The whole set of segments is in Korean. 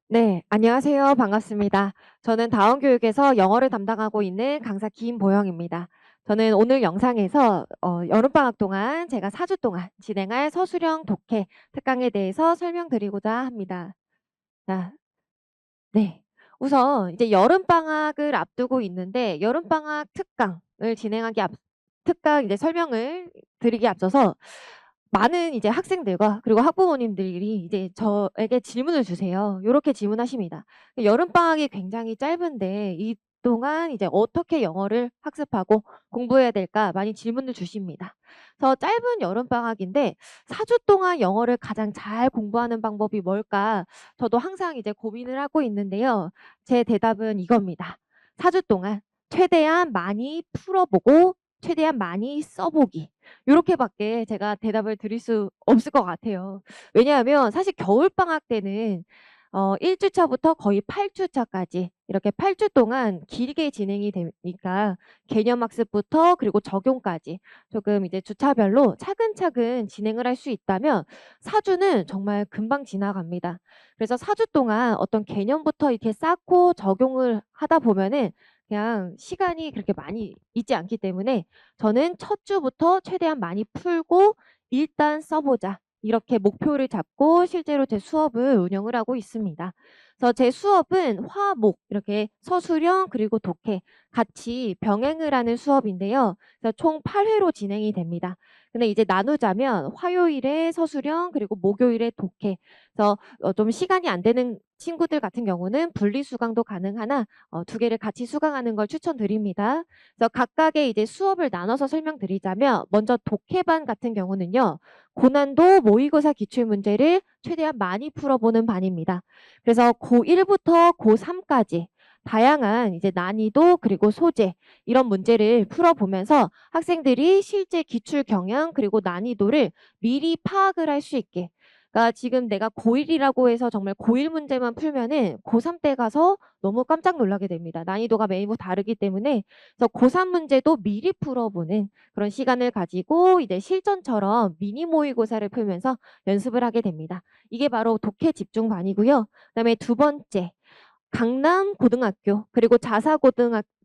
네, 안녕하세요. 반갑습니다. 저는 다원교육에서 영어를 담당하고 있는 강사 김보영입니다. 저는 오늘 영상에서 여름방학 동안 제가 4주 동안 진행할 서술형 독해 특강에 대해서 설명드리고자 합니다. 자, 네. 우선 이제 여름방학을 앞두고 있는데 여름방학 특강을 특강 이제 설명을 드리기 앞서서 많은 이제 학생들과 그리고 학부모님들이 이제 저에게 질문을 주세요. 요렇게 질문하십니다. 여름방학이 굉장히 짧은데 이 동안 이제 어떻게 영어를 학습하고 공부해야 될까 많이 질문을 주십니다. 그래서 짧은 여름방학인데 4주 동안 영어를 가장 잘 공부하는 방법이 뭘까? 저도 항상 이제 고민을 하고 있는데요. 제 대답은 이겁니다. 4주 동안 최대한 많이 풀어보고 최대한 많이 써보기. 요렇게밖에 제가 대답을 드릴 수 없을 것 같아요. 왜냐하면 사실 겨울방학 때는 1주차부터 거의 8주차까지 이렇게 8주 동안 길게 진행이 되니까 개념학습부터 그리고 적용까지 조금 이제 주차별로 차근차근 진행을 할 수 있다면 4주는 정말 금방 지나갑니다. 그래서 4주 동안 어떤 개념부터 이렇게 쌓고 적용을 하다 보면은 그냥 시간이 그렇게 많이 있지 않기 때문에 저는 첫 주부터 최대한 많이 풀고 일단 써보자. 이렇게 목표를 잡고 실제로 제 수업을 운영을 하고 있습니다. 그래서 제 수업은 화목 이렇게 서술형 그리고 독해 같이 병행을 하는 수업인데요. 그래서 총 8회로 진행이 됩니다. 근데 이제 나누자면 화요일에 서술형 그리고 목요일에 독해. 그래서 좀 시간이 안 되는 친구들 같은 경우는 분리수강도 가능하나 두 개를 같이 수강하는 걸 추천드립니다. 그래서 각각의 이제 수업을 나눠서 설명드리자면 먼저 독해반 같은 경우는요. 고난도 모의고사 기출문제를 최대한 많이 풀어보는 반입니다. 그래서 고1부터 고3까지 다양한 이제 난이도 그리고 소재 이런 문제를 풀어보면서 학생들이 실제 기출 경향 그리고 난이도를 미리 파악을 할 수 있게 그러니까 지금 내가 고1이라고 해서 정말 고1 문제만 풀면은 고3 때 가서 너무 깜짝 놀라게 됩니다. 난이도가 매우 다르기 때문에 그래서 고3 문제도 미리 풀어보는 그런 시간을 가지고 이제 실전처럼 미니 모의고사를 풀면서 연습을 하게 됩니다. 이게 바로 독해 집중반이고요. 그다음에 두 번째 강남 고등학교 그리고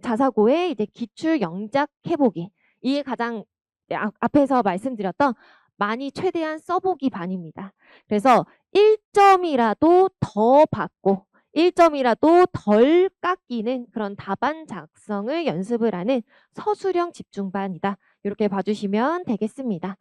자사고의 이제 기출 영작 해보기 이게 가장 앞에서 말씀드렸던 많이 최대한 써보기 반입니다. 그래서 1점이라도 더 받고 1점이라도 덜 깎이는 그런 답안 작성을 연습을 하는 서술형 집중반이다. 이렇게 봐주시면 되겠습니다.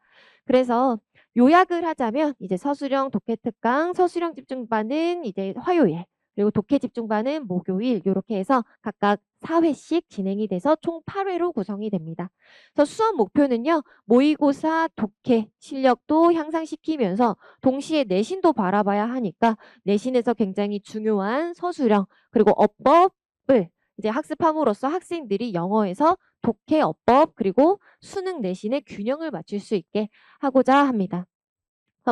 그래서 요약을 하자면 이제 서술형 독해 특강, 서술형 집중반은 이제 화요일, 그리고 독해 집중반은 목요일 이렇게 해서 각각 4회씩 진행이 돼서 총 8회로 구성이 됩니다. 그래서 수업 목표는요. 모의고사 독해 실력도 향상시키면서 동시에 내신도 바라봐야 하니까 내신에서 굉장히 중요한 서술형 그리고 어법을 이제 학습함으로써 학생들이 영어에서 독해 어법 그리고 수능 내신의 균형을 맞출 수 있게 하고자 합니다.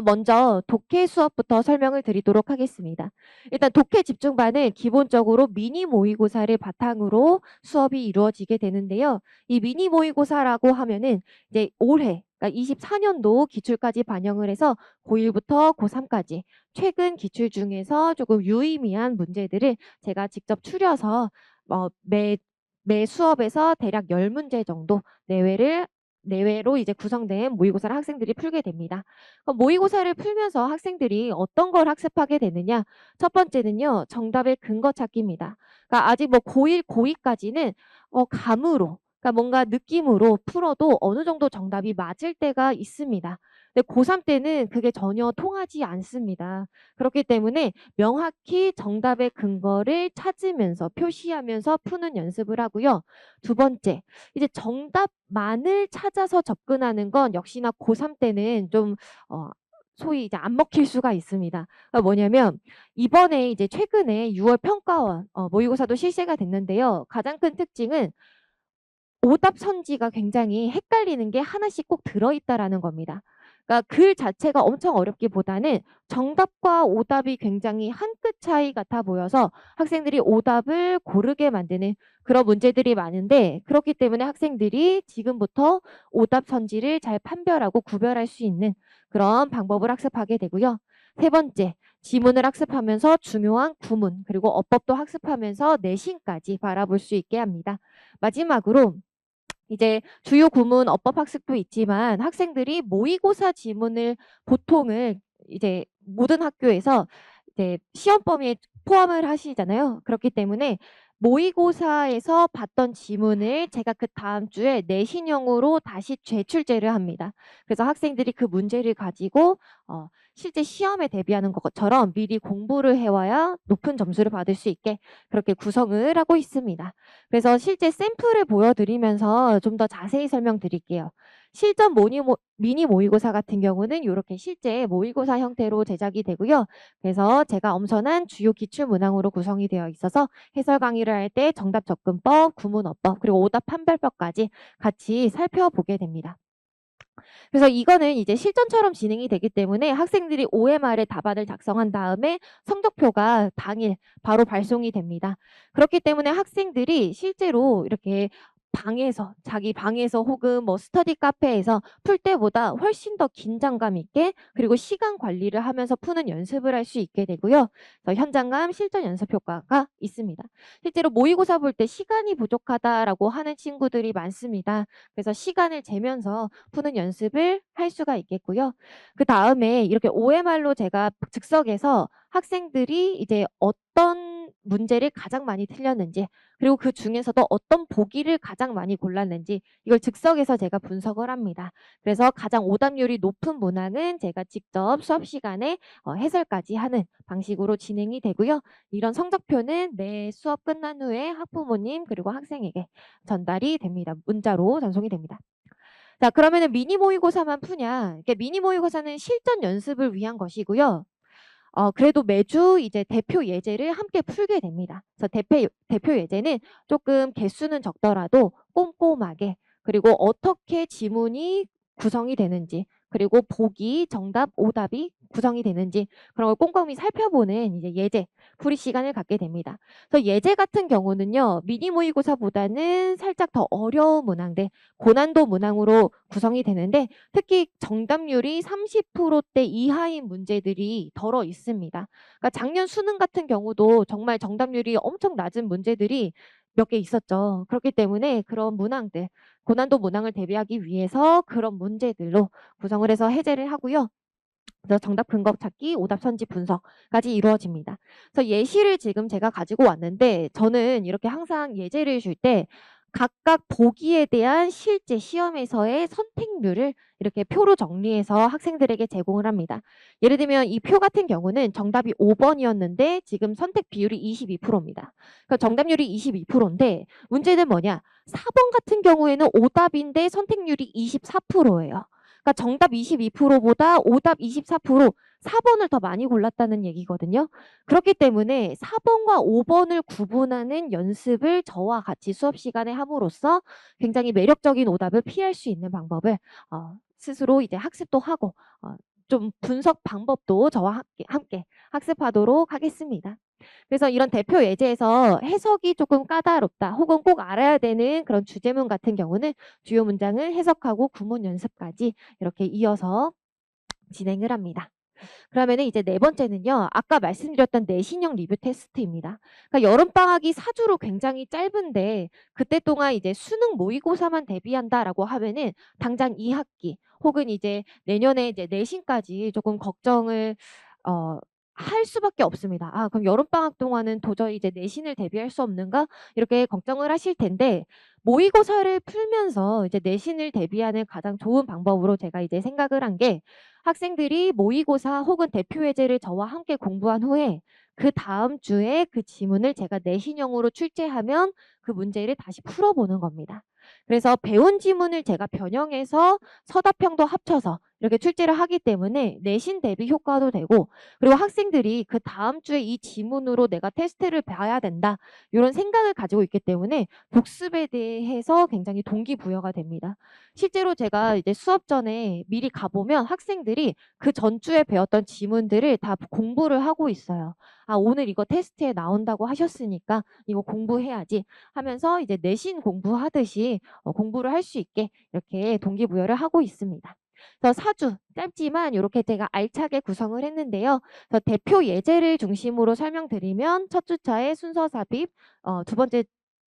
먼저 독해 수업부터 설명을 드리도록 하겠습니다. 일단 독해 집중반은 기본적으로 미니 모의고사를 바탕으로 수업이 이루어지게 되는데요. 이 미니 모의고사라고 하면은 이제 올해 그러니까 24년도 기출까지 반영을 해서 고1부터 고3까지 최근 기출 중에서 조금 유의미한 문제들을 제가 직접 추려서 매 수업에서 대략 10문제 정도 내외로 이제 구성된 모의고사를 학생들이 풀게 됩니다. 모의고사를 풀면서 학생들이 어떤 걸 학습하게 되느냐? 첫 번째는요, 정답의 근거 찾기입니다. 그러니까 아직 뭐 고1, 고2까지는 감으로, 그러니까 뭔가 느낌으로 풀어도 어느 정도 정답이 맞을 때가 있습니다. 근데 고3 때는 그게 전혀 통하지 않습니다. 그렇기 때문에 명확히 정답의 근거를 찾으면서 표시하면서 푸는 연습을 하고요. 두 번째, 이제 정답만을 찾아서 접근하는 건 역시나 고3 때는 좀 소위 이제 안 먹힐 수가 있습니다. 그러니까 뭐냐면 이번에 이제 최근에 6월 평가원 모의고사도 실시가 됐는데요. 가장 큰 특징은 오답 선지가 굉장히 헷갈리는 게 하나씩 꼭 들어있다라는 겁니다. 그러니까 글 자체가 엄청 어렵기보다는 정답과 오답이 굉장히 한 끗 차이 같아 보여서 학생들이 오답을 고르게 만드는 그런 문제들이 많은데 그렇기 때문에 학생들이 지금부터 오답 선지를 잘 판별하고 구별할 수 있는 그런 방법을 학습하게 되고요. 세 번째, 지문을 학습하면서 중요한 구문 그리고 어법도 학습하면서 내신까지 바라볼 수 있게 합니다. 마지막으로 이제 주요 구문 어법 학습도 있지만 학생들이 모의고사 지문을 보통을 이제 모든 학교에서 이제 시험 범위에 포함을 하시잖아요. 그렇기 때문에 모의고사에서 봤던 지문을 제가 그 다음 주에 내신형으로 다시 재출제를 합니다. 그래서 학생들이 그 문제를 가지고 실제 시험에 대비하는 것처럼 미리 공부를 해와야 높은 점수를 받을 수 있게 그렇게 구성을 하고 있습니다. 그래서 실제 샘플을 보여드리면서 좀 더 자세히 설명드릴게요. 실전 미니 모의고사 같은 경우는 이렇게 실제 모의고사 형태로 제작이 되고요. 그래서 제가 엄선한 주요 기출문항으로 구성이 되어 있어서 해설 강의를 할 때 정답 접근법, 구문어법, 그리고 오답 판별법까지 같이 살펴보게 됩니다. 그래서 이거는 이제 실전처럼 진행이 되기 때문에 학생들이 OMR에 답안을 작성한 다음에 성적표가 당일 바로 발송이 됩니다. 그렇기 때문에 학생들이 실제로 이렇게 자기 방에서 혹은 뭐 스터디 카페에서 풀 때보다 훨씬 더 긴장감 있게 그리고 시간 관리를 하면서 푸는 연습을 할 수 있게 되고요. 그래서 현장감, 실전 연습 효과가 있습니다. 실제로 모의고사 볼 때 시간이 부족하다라고 하는 친구들이 많습니다. 그래서 시간을 재면서 푸는 연습을 할 수가 있겠고요. 그 다음에 이렇게 OMR로 제가 즉석에서 학생들이 이제 어떤 문제를 가장 많이 틀렸는지 그리고 그 중에서도 어떤 보기를 가장 많이 골랐는지 이걸 즉석에서 제가 분석을 합니다. 그래서 가장 오답률이 높은 문항은 제가 직접 수업 시간에 해설까지 하는 방식으로 진행이 되고요. 이런 성적표는 매 수업 끝난 후에 학부모님 그리고 학생에게 전달이 됩니다. 문자로 전송이 됩니다. 자, 그러면은 미니 모의고사만 푸냐? 이게 미니 모의고사는 실전 연습을 위한 것이고요. 그래도 매주 이제 대표 예제를 함께 풀게 됩니다. 그래서 대표 예제는 조금 개수는 적더라도 꼼꼼하게 그리고 어떻게 지문이 구성이 되는지 그리고 보기, 정답, 오답이 구성이 되는지 그런 걸 꼼꼼히 살펴보는 이제 예제 풀이 시간을 갖게 됩니다. 그래서 예제 같은 경우는요. 미니 모의고사보다는 살짝 더 어려운 문항들, 고난도 문항으로 구성이 되는데 특히 정답률이 30%대 이하인 문제들이 덜어 있습니다. 그러니까 작년 수능 같은 경우도 정말 정답률이 엄청 낮은 문제들이 몇 개 있었죠. 그렇기 때문에 그런 문항들, 고난도 문항을 대비하기 위해서 그런 문제들로 구성을 해서 해제를 하고요. 그래서 정답 근거 찾기, 오답 선지 분석까지 이루어집니다. 그래서 예시를 지금 제가 가지고 왔는데 저는 이렇게 항상 예제를 줄 때 각각 보기에 대한 실제 시험에서의 선택률을 이렇게 표로 정리해서 학생들에게 제공을 합니다. 예를 들면 이 표 같은 경우는 정답이 5번이었는데 지금 선택 비율이 22%입니다. 그러니까 정답률이 22%인데 문제는 뭐냐? 4번 같은 경우에는 오답인데 선택률이 24%예요. 그러니까 정답 22%보다 오답 24%, 4번을 더 많이 골랐다는 얘기거든요. 그렇기 때문에 4번과 5번을 구분하는 연습을 저와 같이 수업 시간에 함으로써 굉장히 매력적인 오답을 피할 수 있는 방법을 스스로 이제 학습도 하고 좀 분석 방법도 저와 함께 학습하도록 하겠습니다. 그래서 이런 대표 예제에서 해석이 조금 까다롭다 혹은 꼭 알아야 되는 그런 주제문 같은 경우는 주요 문장을 해석하고 구문 연습까지 이렇게 이어서 진행을 합니다. 그러면 이제 네 번째는요. 아까 말씀드렸던 내신형 리뷰 테스트입니다. 그러니까 여름방학이 4주로 굉장히 짧은데 그때 동안 이제 수능 모의고사만 대비한다라고 하면은 당장 2학기 혹은 이제 내년에 이제 내신까지 조금 걱정을 할 수밖에 없습니다. 아, 그럼 여름방학 동안은 도저히 이제 내신을 대비할 수 없는가? 이렇게 걱정을 하실 텐데 모의고사를 풀면서 이제 내신을 대비하는 가장 좋은 방법으로 제가 이제 생각을 한 게 학생들이 모의고사 혹은 대표예제를 저와 함께 공부한 후에 그 다음 주에 그 지문을 제가 내신형으로 출제하면 그 문제를 다시 풀어보는 겁니다. 그래서 배운 지문을 제가 변형해서 서답형도 합쳐서 이렇게 출제를 하기 때문에 내신 대비 효과도 되고 그리고 학생들이 그 다음 주에 이 지문으로 내가 테스트를 봐야 된다 이런 생각을 가지고 있기 때문에 복습에 대해서 굉장히 동기부여가 됩니다. 실제로 제가 이제 수업 전에 미리 가보면 학생들이 그 전주에 배웠던 지문들을 다 공부를 하고 있어요. 아, 오늘 이거 테스트에 나온다고 하셨으니까 이거 공부해야지 하면서 이제 내신 공부하듯이 공부를 할 수 있게 이렇게 동기부여를 하고 있습니다. 그래서 4주 짧지만 이렇게 제가 알차게 구성을 했는데요. 그래서 대표 예제를 중심으로 설명드리면 첫 주차에 순서 삽입, 두 번째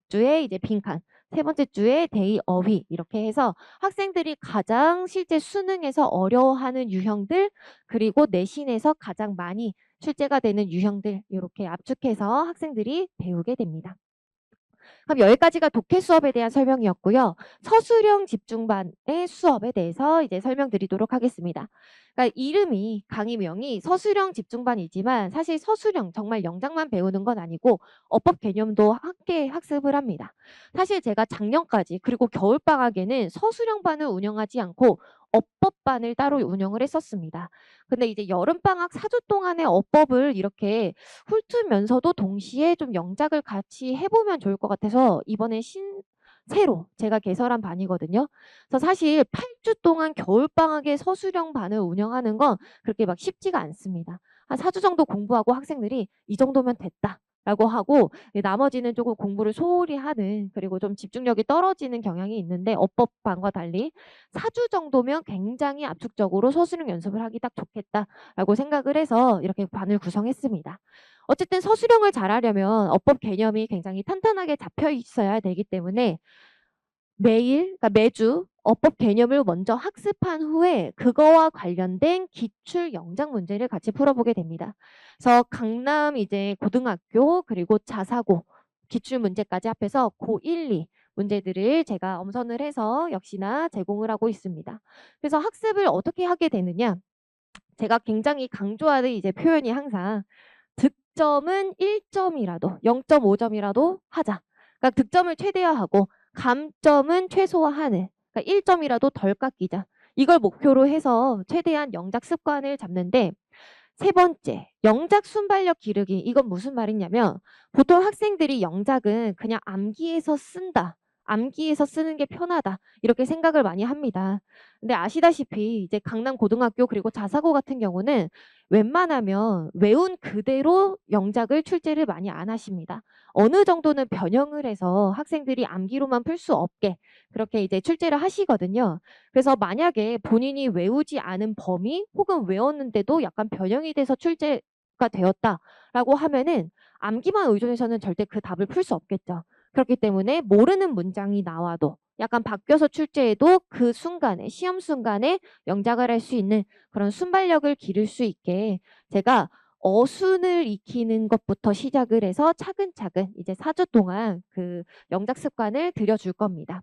주에 이제 빈칸, 세 번째 주에 대의 어휘 이렇게 해서 학생들이 가장 실제 수능에서 어려워하는 유형들 그리고 내신에서 가장 많이 출제가 되는 유형들 이렇게 압축해서 학생들이 배우게 됩니다. 그럼 여기까지가 독해 수업에 대한 설명이었고요. 서술형 집중반의 수업에 대해서 이제 설명드리도록 하겠습니다. 그러니까 이름이 강의명이 서술형 집중반이지만 사실 서술형 정말 영작만 배우는 건 아니고 어법 개념도 함께 학습을 합니다. 사실 제가 작년까지 그리고 겨울방학에는 서술형반을 운영하지 않고 어법반을 따로 운영을 했었습니다. 근데 이제 여름방학 4주 동안의 어법을 이렇게 훑으면서도 동시에 좀 영작을 같이 해보면 좋을 것 같아서 이번에 새로 제가 개설한 반이거든요. 그래서 사실 8주 동안 겨울방학에 서술형 반을 운영하는 건 그렇게 막 쉽지가 않습니다. 한 4주 정도 공부하고 학생들이 이 정도면 됐다. 라고 하고 나머지는 조금 공부를 소홀히 하는 그리고 좀 집중력이 떨어지는 경향이 있는데 어법반과 달리 4주 정도면 굉장히 압축적으로 서술형 연습을 하기 딱 좋겠다라고 생각을 해서 이렇게 반을 구성했습니다. 어쨌든 서술형을 잘하려면 어법 개념이 굉장히 탄탄하게 잡혀 있어야 되기 때문에 그러니까 매주 어법 개념을 먼저 학습한 후에 그거와 관련된 기출 영작 문제를 같이 풀어보게 됩니다. 그래서 강남 이제 고등학교 그리고 자사고 기출 문제까지 합해서 고1, 2 문제들을 제가 엄선을 해서 역시나 제공을 하고 있습니다. 그래서 학습을 어떻게 하게 되느냐? 제가 굉장히 강조하는 이제 표현이 항상 득점은 1점이라도 0.5점이라도 하자. 그러니까 득점을 최대화하고 감점은 최소화하는. 그러니까 1점이라도 덜 깎이자. 이걸 목표로 해서 최대한 영작 습관을 잡는데 세 번째, 영작 순발력 기르기. 이건 무슨 말이냐면 보통 학생들이 영작은 그냥 암기해서 쓴다. 암기해서 쓰는 게 편하다. 이렇게 생각을 많이 합니다. 근데 아시다시피 이제 강남 고등학교 그리고 자사고 같은 경우는 웬만하면 외운 그대로 영작을 출제를 많이 안 하십니다. 어느 정도는 변형을 해서 학생들이 암기로만 풀 수 없게 그렇게 이제 출제를 하시거든요. 그래서 만약에 본인이 외우지 않은 범위 혹은 외웠는데도 약간 변형이 돼서 출제가 되었다라고 하면은 암기만 의존해서는 절대 그 답을 풀 수 없겠죠. 그렇기 때문에 모르는 문장이 나와도 약간 바뀌어서 출제해도 그 순간에 시험 순간에 영작을 할 수 있는 그런 순발력을 기를 수 있게 제가 어순을 익히는 것부터 시작을 해서 차근차근 이제 4주 동안 그 영작 습관을 들여줄 겁니다.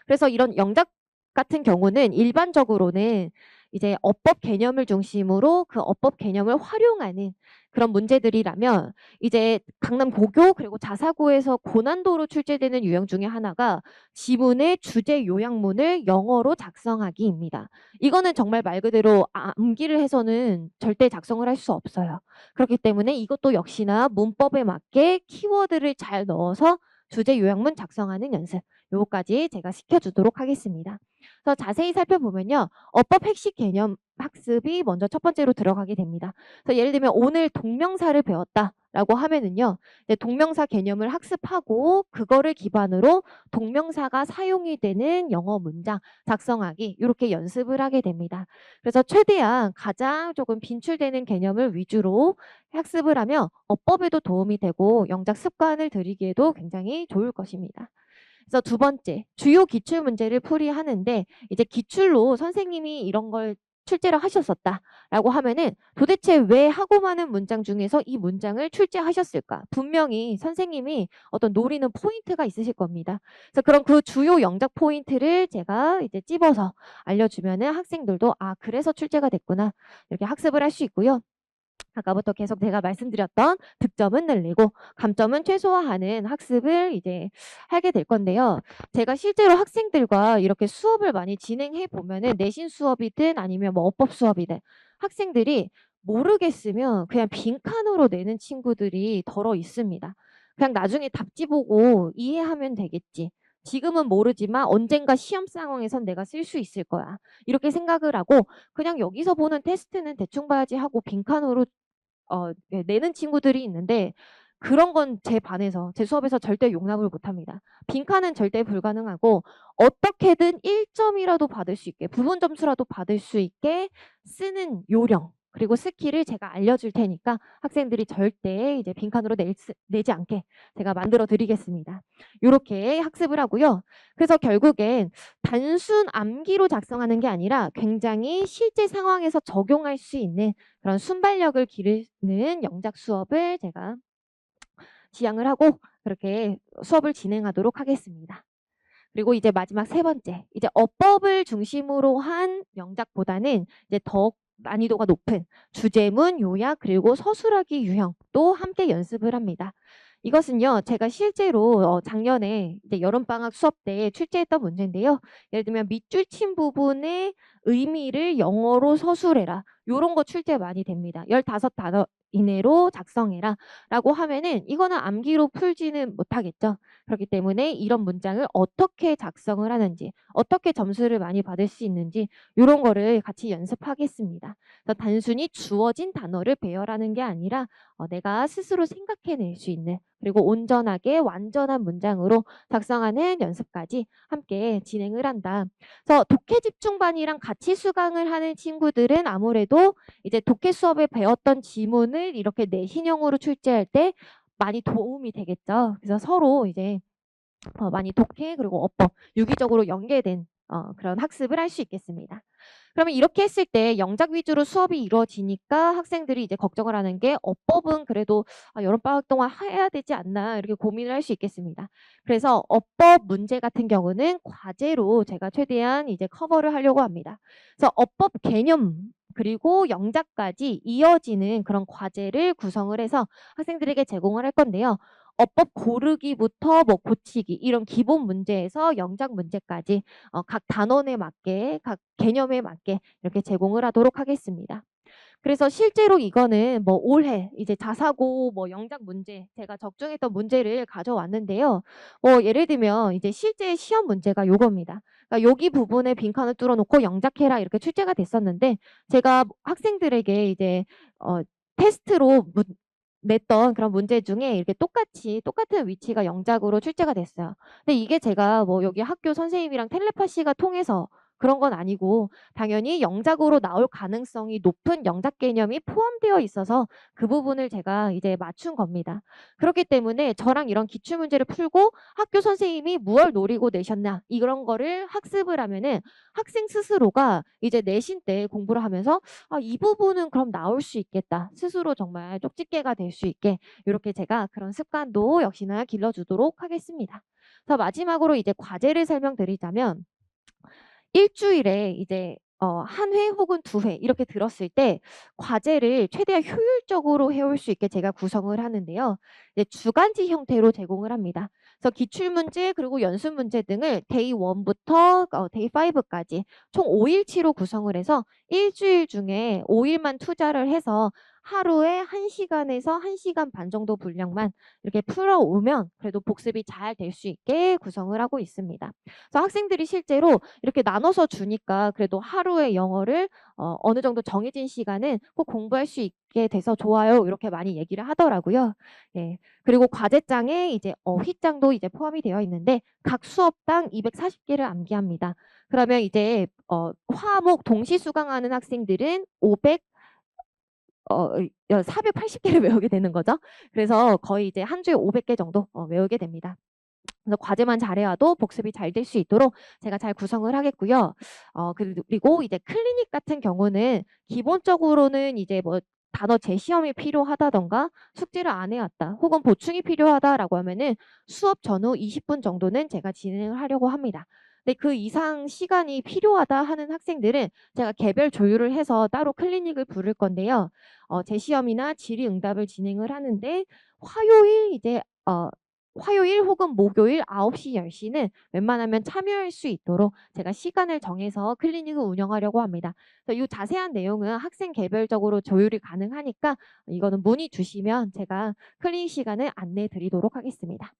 그래서 이런 영작 같은 경우는 일반적으로는 이제 어법 개념을 중심으로 그 어법 개념을 활용하는 그런 문제들이라면 이제 강남 고교 그리고 자사고에서 고난도로 출제되는 유형 중에 하나가 지문의 주제 요약문을 영어로 작성하기입니다. 이거는 정말 말 그대로 암기를 해서는 절대 작성을 할 수 없어요. 그렇기 때문에 이것도 역시나 문법에 맞게 키워드를 잘 넣어서 주제 요약문 작성하는 연습. 요거까지 제가 시켜주도록 하겠습니다. 그래서 자세히 살펴보면요. 어법 핵심 개념 학습이 먼저 첫 번째로 들어가게 됩니다. 그래서 예를 들면 오늘 동명사를 배웠다라고 하면은요. 동명사 개념을 학습하고 그거를 기반으로 동명사가 사용이 되는 영어 문장 작성하기 이렇게 연습을 하게 됩니다. 그래서 최대한 가장 조금 빈출되는 개념을 위주로 학습을 하면 어법에도 도움이 되고 영작 습관을 들이기에도 굉장히 좋을 것입니다. 그래서 두 번째, 주요 기출 문제를 풀이하는데 이제 기출로 선생님이 이런 걸 출제를 하셨었다라고 하면은 도대체 왜 하고 많은 문장 중에서 이 문장을 출제하셨을까? 분명히 선생님이 어떤 노리는 포인트가 있으실 겁니다. 그래서 그런 그 주요 영작 포인트를 제가 이제 찝어서 알려주면은 학생들도 아, 그래서 출제가 됐구나. 이렇게 학습을 할 수 있고요. 아까부터 계속 제가 말씀드렸던 득점은 늘리고 감점은 최소화하는 학습을 이제 하게 될 건데요. 제가 실제로 학생들과 이렇게 수업을 많이 진행해 보면은 내신 수업이든 아니면 뭐 어법 수업이든 학생들이 모르겠으면 그냥 빈칸으로 내는 친구들이 덜어 있습니다. 그냥 나중에 답지 보고 이해하면 되겠지. 지금은 모르지만 언젠가 시험 상황에선 내가 쓸 수 있을 거야. 이렇게 생각을 하고 그냥 여기서 보는 테스트는 대충 봐야지 하고 빈칸으로 내는 친구들이 있는데 그런 건 제 반에서 제 수업에서 절대 용납을 못 합니다. 빈칸은 절대 불가능하고 어떻게든 1점이라도 받을 수 있게 부분 점수라도 받을 수 있게 쓰는 요령 그리고 스킬을 제가 알려줄 테니까 학생들이 절대 이제 빈칸으로 내지 않게 제가 만들어 드리겠습니다. 이렇게 학습을 하고요. 그래서 결국엔 단순 암기로 작성하는 게 아니라 굉장히 실제 상황에서 적용할 수 있는 그런 순발력을 기르는 영작 수업을 제가 지향을 하고 그렇게 수업을 진행하도록 하겠습니다. 그리고 이제 마지막 세 번째, 이제 어법을 중심으로 한 영작보다는 이제 더 난이도가 높은 주제문, 요약, 그리고 서술하기 유형도 함께 연습을 합니다. 이것은요, 제가 실제로 작년에 이제 여름방학 수업 때 출제했던 문제인데요. 예를 들면 밑줄 친 부분의 의미를 영어로 서술해라. 이런 거 출제 많이 됩니다. 15단어 이내로 작성해라 라고 하면은 이거는 암기로 풀지는 못하겠죠. 그렇기 때문에 이런 문장을 어떻게 작성을 하는지, 어떻게 점수를 많이 받을 수 있는지 이런 거를 같이 연습하겠습니다. 그래서 단순히 주어진 단어를 배열하는 게 아니라 내가 스스로 생각해낼 수 있는 그리고 온전하게 완전한 문장으로 작성하는 연습까지 함께 진행을 한다. 그래서 독해 집중반이랑 같이 수강을 하는 친구들은 아무래도 이제 독해 수업에 배웠던 지문을 이렇게 내신형으로 출제할 때 많이 도움이 되겠죠. 그래서 서로 이제 많이 독해 그리고 어법 유기적으로 연계된 그런 학습을 할 수 있겠습니다. 그러면 이렇게 했을 때 영작 위주로 수업이 이루어지니까 학생들이 이제 걱정을 하는 게 어법은 그래도 여름방학 동안 해야 되지 않나 이렇게 고민을 할 수 있겠습니다. 그래서 어법 문제 같은 경우는 과제로 제가 최대한 이제 커버를 하려고 합니다. 그래서 어법 개념 그리고 영작까지 이어지는 그런 과제를 구성을 해서 학생들에게 제공을 할 건데요. 어법 고르기부터 뭐 고치기 이런 기본 문제에서 영작 문제까지 각 단원에 맞게 각 개념에 맞게 이렇게 제공을 하도록 하겠습니다. 그래서 실제로 이거는 뭐 올해 이제 자사고 뭐 영작 문제 제가 적중했던 문제를 가져왔는데요. 예를 들면 이제 실제 시험 문제가 요겁니다. 그러니까 여기 부분에 빈칸을 뚫어놓고 영작해라 이렇게 출제가 됐었는데 제가 학생들에게 이제 테스트로 냈던 그런 문제 중에 이렇게 똑같은 위치가 영작으로 출제가 됐어요. 근데 이게 제가 뭐 여기 학교 선생님이랑 텔레파시가 통해서 그런 건 아니고 당연히 영작으로 나올 가능성이 높은 영작 개념이 포함되어 있어서 그 부분을 제가 이제 맞춘 겁니다. 그렇기 때문에 저랑 이런 기출문제를 풀고 학교 선생님이 무얼 노리고 내셨나 이런 거를 학습을 하면은 학생 스스로가 이제 내신 때 공부를 하면서 이 부분은 그럼 나올 수 있겠다. 스스로 정말 쪽집게가 될 수 있게 이렇게 제가 그런 습관도 역시나 길러주도록 하겠습니다. 그래서 마지막으로 이제 과제를 설명드리자면 일주일에 이제 한 회 혹은 2회 이렇게 들었을 때 과제를 최대한 효율적으로 해올 수 있게 제가 구성을 하는데요. 이제 주간지 형태로 제공을 합니다. 그래서 기출문제 그리고 연습문제 등을 데이 1부터 데이 5까지 총 5일치로 구성을 해서 일주일 중에 5일만 투자를 해서 하루에 1시간에서 1시간 반 정도 분량만 이렇게 풀어오면 그래도 복습이 잘 될 수 있게 구성을 하고 있습니다. 그래서 학생들이 실제로 이렇게 나눠서 주니까 그래도 하루에 영어를 어느 정도 정해진 시간은 꼭 공부할 수 있게 돼서 좋아요. 이렇게 많이 얘기를 하더라고요. 예. 그리고 과제장에 이제 어휘장도 이제 포함이 되어 있는데 각 수업당 240개를 암기합니다. 그러면 이제 화목 동시 수강하는 학생들은 480개를 외우게 되는 거죠. 그래서 거의 이제 한 주에 500개 정도 외우게 됩니다. 그래서 과제만 잘해와도 복습이 잘 될 수 있도록 제가 잘 구성을 하겠고요. 그리고 이제 클리닉 같은 경우는 기본적으로는 이제 뭐 단어 재시험이 필요하다던가 숙제를 안 해왔다 혹은 보충이 필요하다라고 하면은 수업 전후 20분 정도는 제가 진행을 하려고 합니다. 근데 그 이상 시간이 필요하다 하는 학생들은 제가 개별 조율을 해서 따로 클리닉을 부를 건데요. 재시험이나 질의응답을 진행을 하는데 화요일 이제 화요일 혹은 목요일 9시, 10시는 웬만하면 참여할 수 있도록 제가 시간을 정해서 클리닉을 운영하려고 합니다. 그래서 이 자세한 내용은 학생 개별적으로 조율이 가능하니까 이거는 문의 주시면 제가 클리닉 시간을 안내해 드리도록 하겠습니다.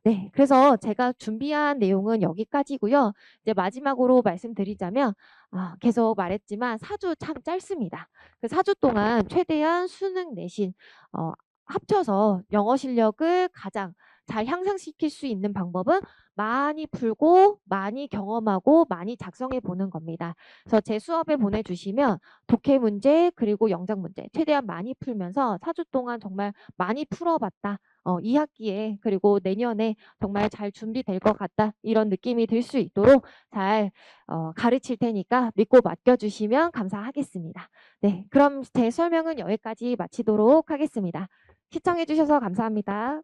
네, 그래서 제가 준비한 내용은 여기까지고요. 이제 마지막으로 말씀드리자면 계속 말했지만 4주 참 짧습니다. 그 4주 동안 최대한 수능 내신 합쳐서 영어 실력을 가장 잘 향상시킬 수 있는 방법은 많이 풀고 많이 경험하고 많이 작성해 보는 겁니다. 그래서 제 수업에 보내주시면 독해 문제 그리고 영작 문제 최대한 많이 풀면서 4주 동안 정말 많이 풀어봤다. 이 학기에 그리고 내년에 정말 잘 준비될 것 같다. 이런 느낌이 들 수 있도록 잘 가르칠 테니까 믿고 맡겨주시면 감사하겠습니다. 네, 그럼 제 설명은 여기까지 마치도록 하겠습니다. 시청해 주셔서 감사합니다.